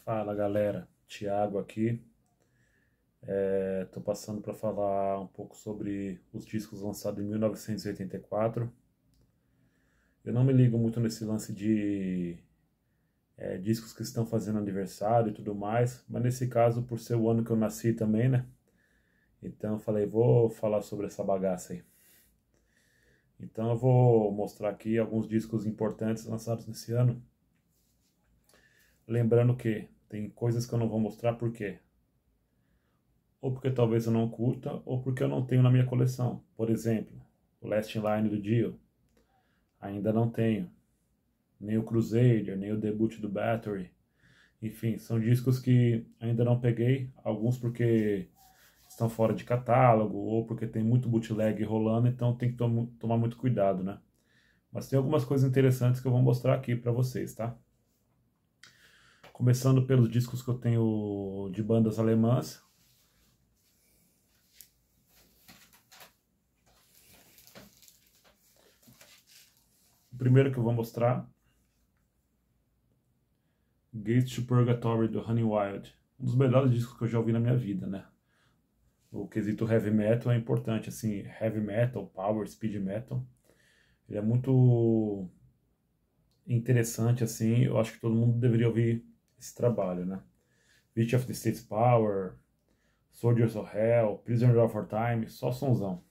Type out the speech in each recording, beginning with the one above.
Fala galera, Thiago aqui. Tô passando para falar um pouco sobre os discos lançados em 1984. Eu não me ligo muito nesse lance de discos que estão fazendo aniversário e tudo mais, mas nesse caso, por ser o ano que eu nasci também, né? Então eu falei, vou falar sobre essa bagaça aí. Então eu vou mostrar aqui alguns discos importantes lançados nesse ano. Lembrando que tem coisas que eu não vou mostrar por quê? Ou porque talvez eu não curta, ou porque eu não tenho na minha coleção. Por exemplo, o Last in Line do Dio, ainda não tenho. Nem o Crusader, nem o debut do Battery. Enfim, são discos que ainda não peguei, alguns porque estão fora de catálogo, ou porque tem muito bootleg rolando, então tem que tomar muito cuidado, né? Mas tem algumas coisas interessantes que eu vou mostrar aqui para vocês, tá? Começando pelos discos que eu tenho de bandas alemãs. O primeiro que eu vou mostrar, Gates to Purgatory do Honey Wild. Um dos melhores discos que eu já ouvi na minha vida, né? O quesito heavy metal é importante, assim, heavy metal, power, speed metal. Ele é muito interessante, assim, eu acho que todo mundo deveria ouvir esse trabalho, né? Witch of the State's Power, Soldiers of Hell, Prisoner of Our Time, só sonzão.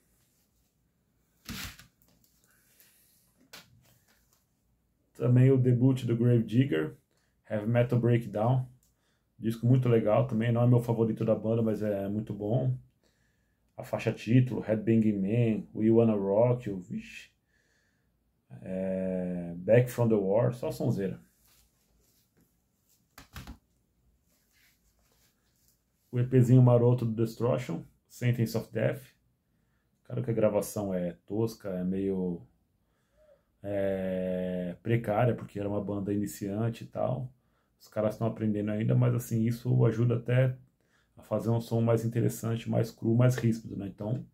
Também o debut do Grave Digger, Heavy Metal Breakdown, disco muito legal também, não é meu favorito da banda, mas é muito bom. A faixa título, Headbanging Man, We Wanna Rock You, vixe. Back from the War, só sonzeira. O EPzinho maroto do Destruction, Sentence of Death. Claro que a gravação é tosca, é meio precária, porque era uma banda iniciante e tal. Os caras estão aprendendo ainda, mas assim, isso ajuda até a fazer um som mais interessante, mais cru, mais ríspido, né? Então,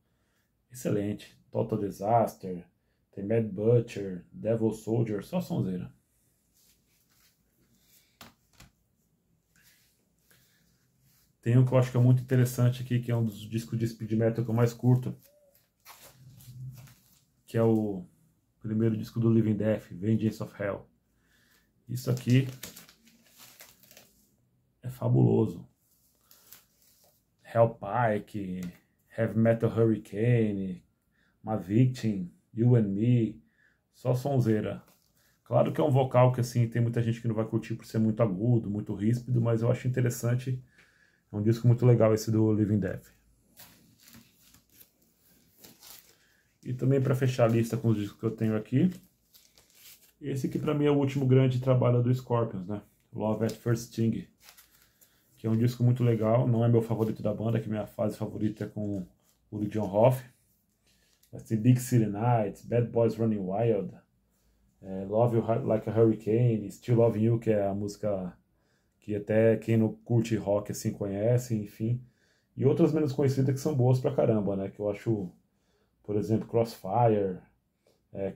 excelente. Total Disaster, tem Mad Butcher, Devil Soldier, só sonzeira. Tem um que eu acho que é muito interessante aqui, que é um dos discos de speed metal que eu mais curto, que é o primeiro disco do Living Death, Vengeance of Hell. Isso aqui é fabuloso. Hellpike, Heavy Metal Hurricane, My Victim, You and Me, só sonzeira. Claro que é um vocal que assim tem muita gente que não vai curtir por ser muito agudo, muito ríspido, mas eu acho interessante. É um disco muito legal esse do Living Death. E também para fechar a lista com os discos que eu tenho aqui, esse aqui para mim é o último grande trabalho do Scorpions, né? Love at First Sting, que é um disco muito legal, não é meu favorito da banda, que minha fase favorita é com o John Hoff. Mas tem Big City Nights, Bad Boys Running Wild, Love You Like a Hurricane, Still Loving You, que é a música que até quem não curte rock assim conhece, enfim. E outras menos conhecidas que são boas pra caramba, né? Que eu acho, por exemplo, Crossfire,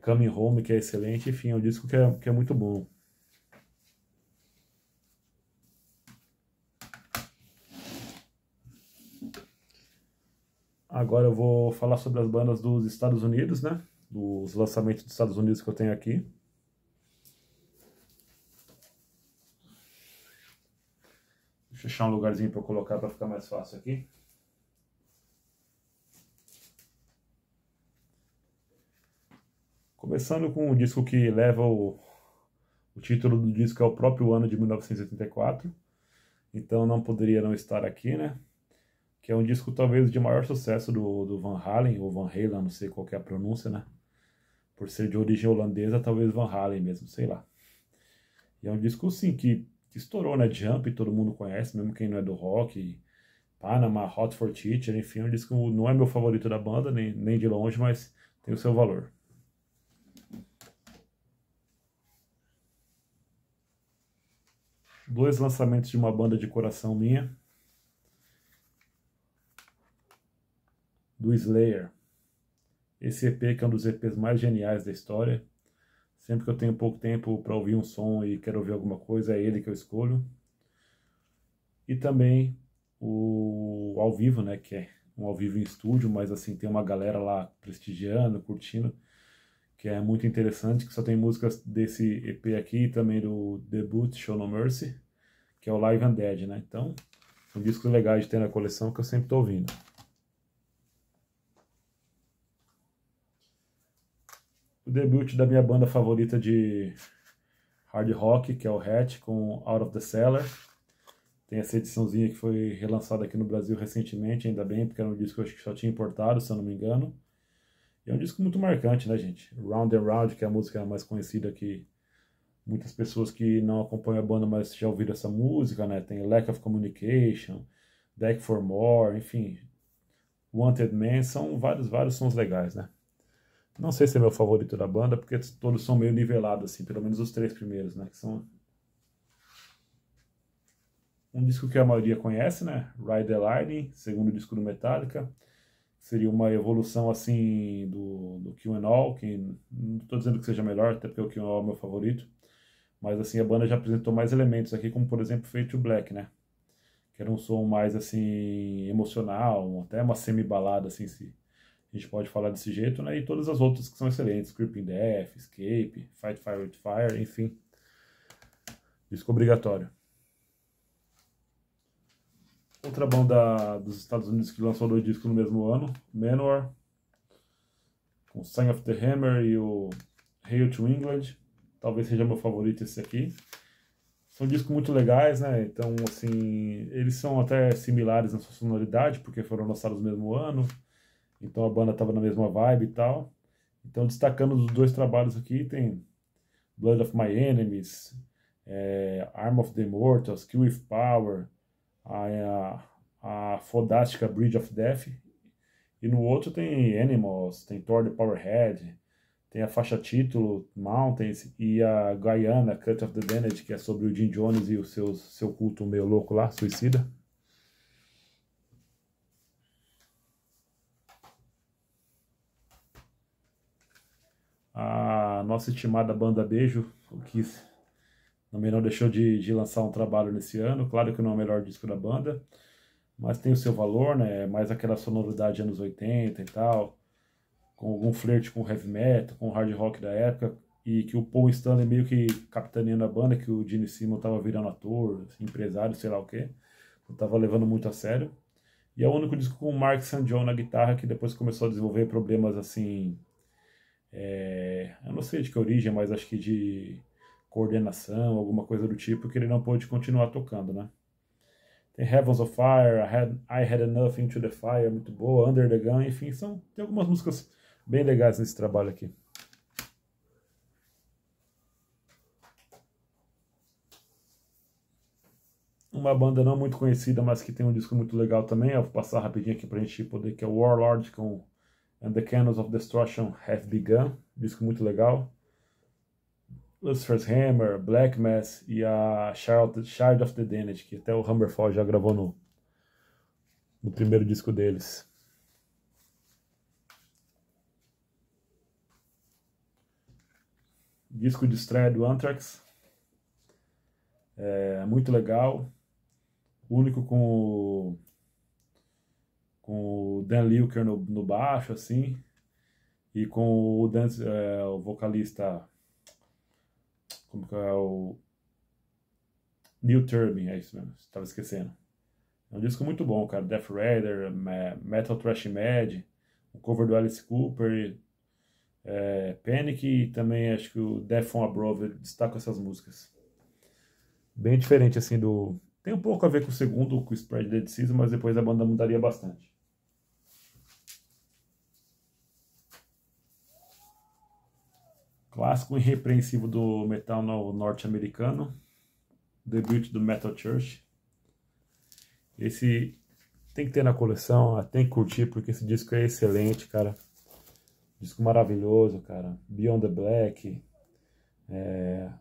Coming Home, que é excelente, enfim, é um disco que é muito bom. Agora eu vou falar sobre as bandas dos Estados Unidos, né? Dos lançamentos dos Estados Unidos que eu tenho aqui. Deixa eu achar um lugarzinho para eu colocar para ficar mais fácil aqui. Começando com o disco que leva o título do disco, é o próprio ano de 1984. Então não poderia não estar aqui, né? Que é um disco talvez de maior sucesso do Van Halen, ou Van Halen, não sei qual que é a pronúncia, né? Por ser de origem holandesa, talvez Van Halen mesmo, sei lá. E é um disco, sim, que estourou, né? Jump, todo mundo conhece, mesmo quem não é do rock. Panama, Hot for Teacher, enfim, é um disco não é meu favorito da banda, nem de longe, mas tem o seu valor. Dois lançamentos de uma banda de coração minha, do Slayer. Esse EP que é um dos EPs mais geniais da história. Sempre que eu tenho pouco tempo para ouvir um som e quero ouvir alguma coisa, é ele que eu escolho. e também o ao vivo, né, que é um ao vivo em estúdio, mas assim, tem uma galera lá prestigiando, curtindo, que é muito interessante, que só tem músicas desse EP aqui e também do debut Show No Mercy, que é o Live and Dead, né? Então, são discos legais de ter na coleção que eu sempre tô ouvindo. O debut da minha banda favorita de hard rock, que é o Hatch, com Out of the Cellar. Tem essa ediçãozinha que foi relançada aqui no Brasil recentemente, ainda bem, porque era um disco que eu acho que só tinha importado, se eu não me engano. E é um disco muito marcante, né, gente? Round and Round, que é a música mais conhecida que muitas pessoas que não acompanham a banda, mas já ouviram essa música, né? Tem Lack of Communication, Back for More, enfim. Wanted Man, são vários sons legais, né? Não sei se é meu favorito da banda, porque todos são meio nivelados, assim, pelo menos os três primeiros, né? Que são um disco que a maioria conhece, né? Ride the Lightning, segundo disco do Metallica. Seria uma evolução, assim, do Kill 'Em All, que não estou dizendo que seja melhor, até porque o Kill 'Em All é o meu favorito. Mas, assim, a banda já apresentou mais elementos aqui, como, por exemplo, Fade to Black, né? Que era um som mais, assim, emocional, até uma semi-balada, assim, se a gente pode falar desse jeito, né? E todas as outras que são excelentes, Creeping Death, Escape, Fight Fire with Fire, enfim. Disco obrigatório. Outra banda dos Estados Unidos que lançou 2 discos no mesmo ano, Manowar, com Sign of the Hammer e o Hail to England. Talvez seja meu favorito esse aqui. São discos muito legais, né? Então, assim, eles são até similares na sua sonoridade, porque foram lançados no mesmo ano. Então a banda estava na mesma vibe e tal. Então, destacando os 2 trabalhos aqui, tem Blood of My Enemies, Arm of the Immortals, Kill With Power, a fodástica Bridge of Death. E no outro tem Animals, tem Thor the Powerhead, tem a faixa título Mountains e a Guyana Cut of the Damned, que é sobre o Jim Jones e o seu culto meio louco lá, suicida. A nossa estimada banda Beijo, o que também não deixou de lançar um trabalho nesse ano. Claro que não é o melhor disco da banda, mas tem o seu valor, né? Mais aquela sonoridade anos 80 e tal, com algum flerte com heavy metal, com hard rock da época, e que o Paul Stanley meio que capitaneando a banda, que o Gene Simmons tava virando ator, empresário, sei lá o quê, não tava levando muito a sério. E é o único disco com o Mark St. John na guitarra, que depois começou a desenvolver problemas assim, eu não sei de que origem, mas acho que de coordenação, alguma coisa do tipo, que ele não pôde continuar tocando, né? Tem Heavens of Fire, I Had Enough Into the Fire, muito boa, Under the Gun, enfim, tem algumas músicas bem legais nesse trabalho aqui. Uma banda não muito conhecida, mas que tem um disco muito legal também, eu vou passar rapidinho aqui pra gente poder, que é o Warlord com And the Candles of Destruction Have Begun, disco muito legal. Lucifer's Hammer, Black Mass e a Shard of the Damned, que até o Hammerfall já gravou no primeiro disco deles. Disco de estreia do Anthrax, muito legal. O único com o Dan Lilker no baixo, assim, e com o vocalista, como que é o Neil Turbin, é isso mesmo, estava esquecendo. É um disco muito bom, cara. Death Rider, Metal Thrash Mad, o cover do Alice Cooper, Panic e também acho que o Death from Above destaca essas músicas. Bem diferente assim do... Tem um pouco a ver com o segundo, com o Spread Dead Season, mas depois a banda mudaria bastante. Clássico irrepreensível do metal norte-americano, debut do Metal Church. Esse tem que ter na coleção, tem que curtir, porque esse disco é excelente, cara. Disco maravilhoso, cara. Beyond the Black,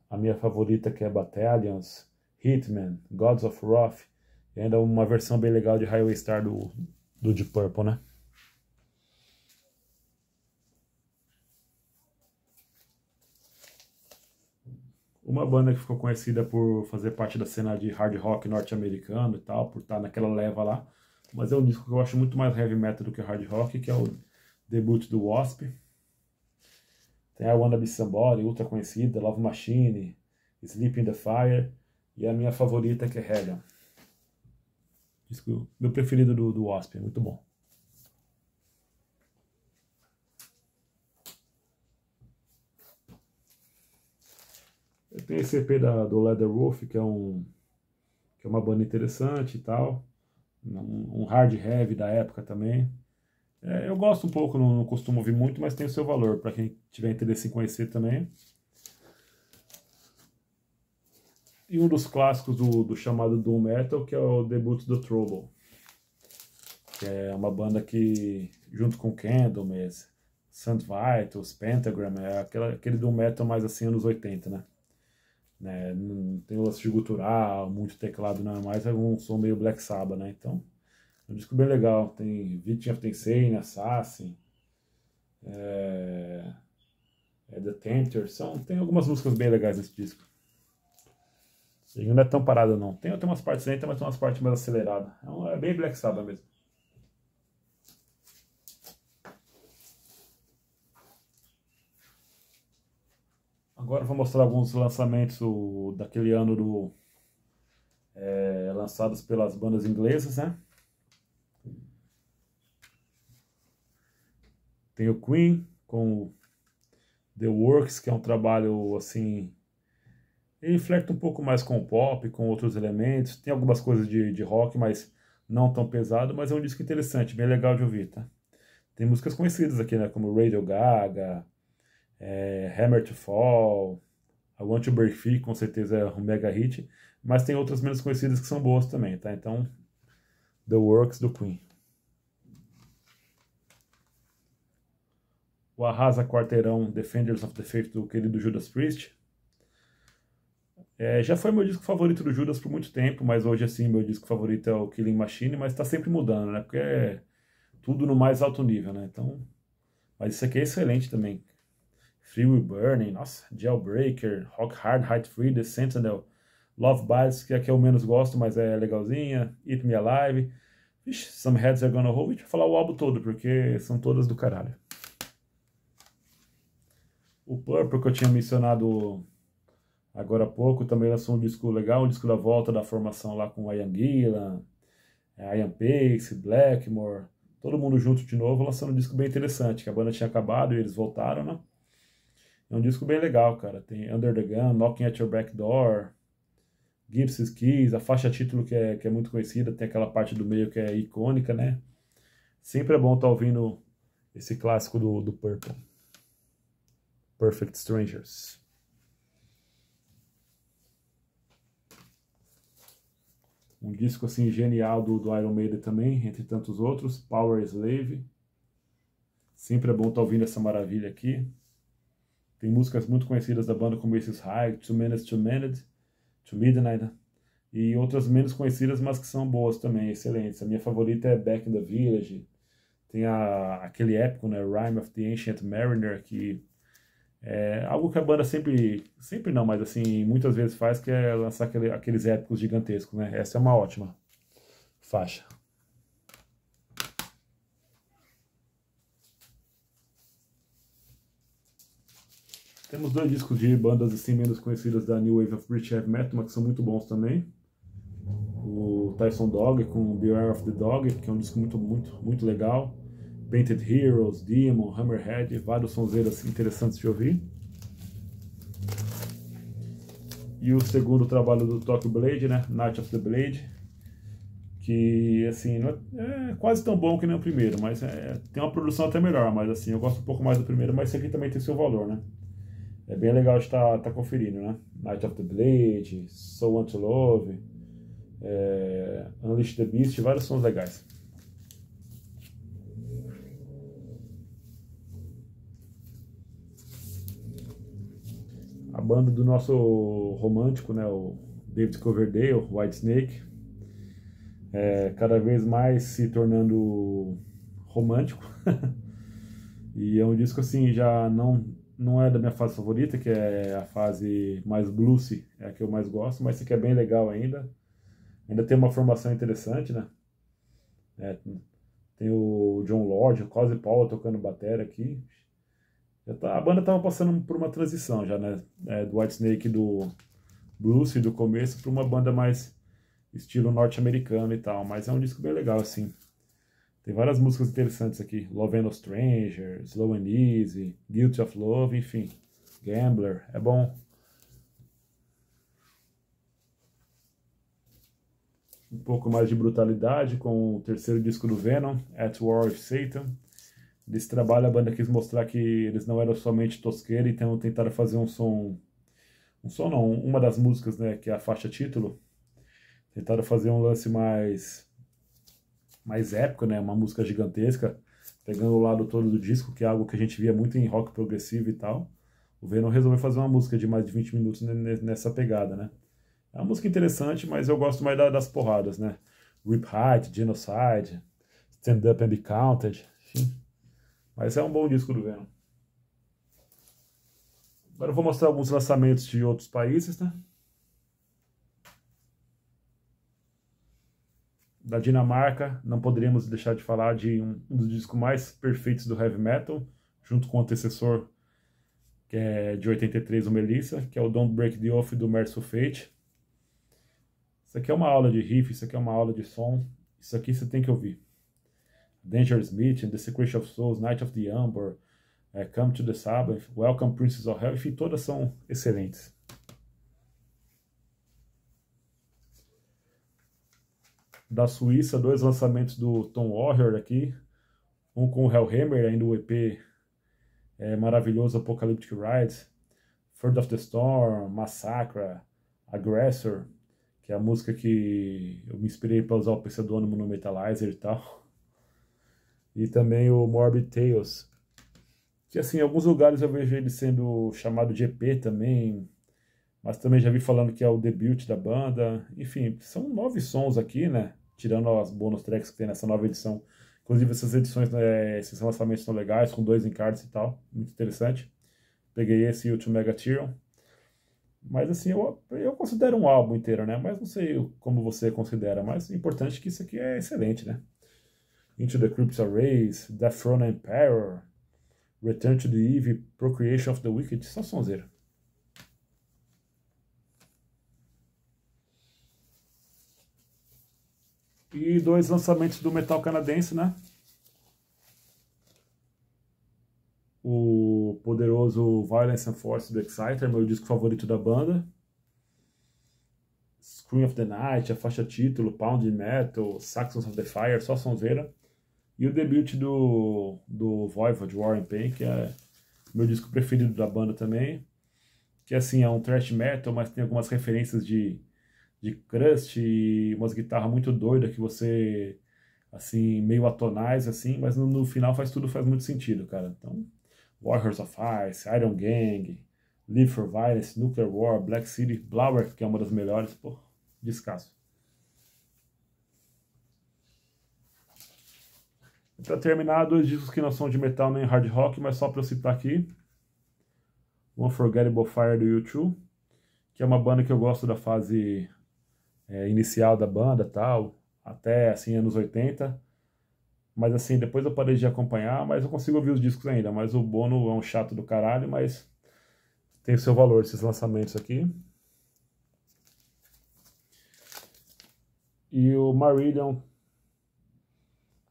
a minha favorita que é Battalions, Hitman, Gods of Wrath, e ainda uma versão bem legal de Highway Star do Deep Purple, né? Uma banda que ficou conhecida por fazer parte da cena de hard rock norte-americano e tal, por estar naquela leva lá. Mas é um disco que eu acho muito mais heavy metal do que hard rock, que é o debut do Wasp. Tem a Wanna Be Somebody, ultra conhecida, Love Machine, Sleep in the Fire, e a minha favorita que é Hellion. Disco, meu preferido do Wasp, é muito bom. Eu tenho esse EP do Leatherwolf, que é uma banda interessante e tal. Um hard heavy da época também. Eu gosto um pouco, não costumo ouvir muito, mas tem o seu valor, para quem tiver interesse em conhecer também. E um dos clássicos do chamado Doom Metal, que é o debut do Trouble. Que é uma banda que, junto com Candlemass, Saint Vitus, Pentagram, é aquele Doom Metal mais assim, anos 80, né? Não tem o lance de gutural, muito teclado, não é mais, é um som meio Black Sabbath, né? Então, é um disco bem legal. Tem Victim of Insane, Assassin, The Tempter, tem algumas músicas bem legais nesse disco. E não é tão parada, não. Tem umas partes lentas, mas tem umas partes mais aceleradas. É bem Black Sabbath mesmo. Agora eu vou mostrar alguns lançamentos daquele ano lançados pelas bandas inglesas, né? Tem o Queen com The Works, que é um trabalho assim. Ele flerta um pouco mais com o pop, com outros elementos. Tem algumas coisas de rock, mas não tão pesado. Mas é um disco interessante, bem legal de ouvir, tá? Tem músicas conhecidas aqui, né? Como Radio Gaga, Hammer to Fall, I Want to Break Free, com certeza é um mega hit. Mas tem outras menos conhecidas que são boas também, tá? Então, The Works do Queen. O Arrasa Quarteirão, Defenders of the Faith, do querido Judas Priest. Já foi meu disco favorito do Judas por muito tempo, mas hoje, assim, meu disco favorito é o Killing Machine, mas tá sempre mudando, né? Porque é tudo no mais alto nível, né? Então, mas isso aqui é excelente também. Free Will Burning, nossa, Jailbreaker, Rock Hard, Height Free, The Sentinel, Love Bites, que é a que eu menos gosto, mas é legalzinha, Eat Me Alive, Vixe, Some Heads Are Gonna Roll, vou falar o álbum todo, porque são todas do caralho. O Purple, que eu tinha mencionado agora há pouco, também lançou um disco legal, um disco da volta da formação lá com Ian Gillan, Ian Pace, Blackmore, todo mundo junto de novo, lançando um disco bem interessante, que a banda tinha acabado e eles voltaram, né? É um disco bem legal, cara. Tem Under the Gun, Knocking at Your Back Door, Gypsy's Keys, a faixa título que é muito conhecida, tem aquela parte do meio que é icônica, né? Sempre é bom estar ouvindo esse clássico do Purple. Perfect Strangers. Um disco assim genial do Iron Maiden também, entre tantos outros, Power Slave. Sempre é bom estar ouvindo essa maravilha aqui. Tem músicas muito conhecidas da banda como Aces High, Two Minutes to Midnight, né? E outras menos conhecidas, mas que são boas também, excelentes. A minha favorita é Back in the Village. Tem aquele épico, né, Rime of the Ancient Mariner, que é algo que a banda sempre não, mas assim, muitas vezes faz, que é lançar aqueles épicos gigantescos, né? Essa é uma ótima faixa. Temos dois discos de bandas assim menos conhecidas da New Wave of British Heavy Metal, mas que são muito bons também. O Tyson Dog com Beware of the Dog, que é um disco muito legal. Painted Heroes, Demon, Hammerhead, vários sonzeiros interessantes de ouvir. E o segundo trabalho do Tokyo Blade, né, Night of the Blade, que assim não é quase tão bom que nem o primeiro, mas tem uma produção até melhor, mas assim eu gosto um pouco mais do primeiro, mas esse aqui também tem seu valor, né? É bem legal de estar conferindo, né? Night of the Blade, So Want to Love, Unleash the Beast, vários sons legais. A banda do nosso romântico, né? O David Coverdale, Whitesnake, cada vez mais se tornando romântico. E é um disco assim, já não não é da minha fase favorita, que é a fase mais bluesy, é a que eu mais gosto, mas esse aqui é bem legal ainda. Ainda tem uma formação interessante, né? É, tem o John Lord, o Cozy Powell tocando bateria aqui. A banda estava passando por uma transição já, né? Do Whitesnake do blues do começo para uma banda mais estilo norte-americano e tal. Mas é um disco bem legal, assim. Tem várias músicas interessantes aqui. Love and No Stranger, Slow and Easy, Guilty of Love, enfim. Gambler, é bom. Um pouco mais de brutalidade com o terceiro disco do Venom, At War with Satan. Desse trabalho a banda quis mostrar que eles não eram somente tosqueira, então tentaram fazer um som não, uma das músicas, né, que é a faixa título, tentaram fazer um lance mais épico, né, uma música gigantesca, pegando o lado todo do disco, que é algo que a gente via muito em rock progressivo e tal. O Venom resolveu fazer uma música de mais de 20 minutos nessa pegada, né. É uma música interessante, mas eu gosto mais das porradas, né. Rip Height, Genocide, Stand Up and Be Counted, enfim. Mas é um bom disco do Venom. Agora eu vou mostrar alguns lançamentos de outros países, né? Da Dinamarca, não poderíamos deixar de falar de um dos discos mais perfeitos do heavy metal, junto com o antecessor, que é de 83, o Melissa, que é o Don't Break the Oath do Merciful Fate. Isso aqui é uma aula de riff, isso aqui é uma aula de som, isso aqui você tem que ouvir. Dangerous Meeting, The Secret of Souls, Night of the Amber, Come to the Sabbath, Welcome Princess of Hell, enfim, todas são excelentes. Da Suíça, 2 lançamentos do Tom Warrior aqui, um com o Hellhammer, ainda o EP maravilhoso Apocalyptic Rides, Third of the Storm, Massacra, Aggressor, que é a música que eu me inspirei para usar o pseudônimo no Metalizer e tal. E também o Morbid Tales, que assim, em alguns lugares eu vejo ele sendo chamado de EP também, mas também já vi falando que é o debut da banda. Enfim, são 9 sons aqui, né? Tirando as bonus tracks que tem nessa nova edição. Inclusive essas edições, né, esses lançamentos são legais, com 2 encartes e tal, muito interessante. Peguei esse e o To Mega Tyrion. Mas assim, eu considero um álbum inteiro, né? Mas não sei como você considera, mas o importante é que isso aqui é excelente, né? Into the Crypts Arrays, Death Throne Emperor, Return to the Eve, Procreation of the Wicked, só sonzeira. E 2 lançamentos do metal canadense, né? O poderoso Violence and Force do Exciter, meu disco favorito da banda. Scream of the Night, a faixa título, Pound Metal, Saxons of the Fire, só sonzeira. E o debut do Voivod, War and Pain, que é meu disco preferido da banda também. Que assim, é um thrash metal, mas tem algumas referências de crust e umas guitarras muito doidas que você, assim, meio atonais, assim, mas no final tudo faz muito sentido, cara. Então, Warriors of Ice, Iron Gang, Live for Violence, Nuclear War, Black City, Blower, que é uma das melhores, pô, descasso. Para terminar, 2 discos que não são de metal nem hard rock, mas só para eu citar aqui. Unforgettable Fire do U2, que é uma banda que eu gosto da fase inicial da banda, tal, até assim anos 80. Mas assim, depois eu parei de acompanhar, mas eu consigo ouvir os discos ainda. Mas o Bono é um chato do caralho, mas tem o seu valor esses lançamentos aqui. E o Marillion,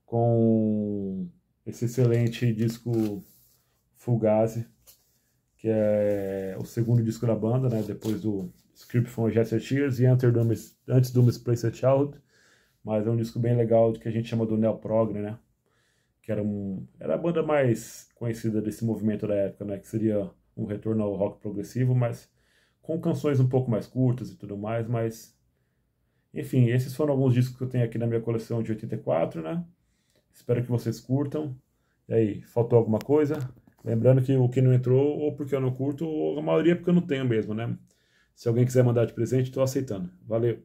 com esse excelente disco Fugazi, que é o segundo disco da banda, né, depois do Script from a Jester Tears e antes do Misplaced Child, mas é um disco bem legal que a gente chama do Neo Prog, né, que era a banda mais conhecida desse movimento da época, né, que seria um retorno ao rock progressivo, mas com canções um pouco mais curtas e tudo mais, mas enfim, esses foram alguns discos que eu tenho aqui na minha coleção de 84, né, espero que vocês curtam. E aí, faltou alguma coisa? Lembrando que o que não entrou, ou porque eu não curto, ou a maioria porque eu não tenho mesmo, né? Se alguém quiser mandar de presente, estou aceitando. Valeu!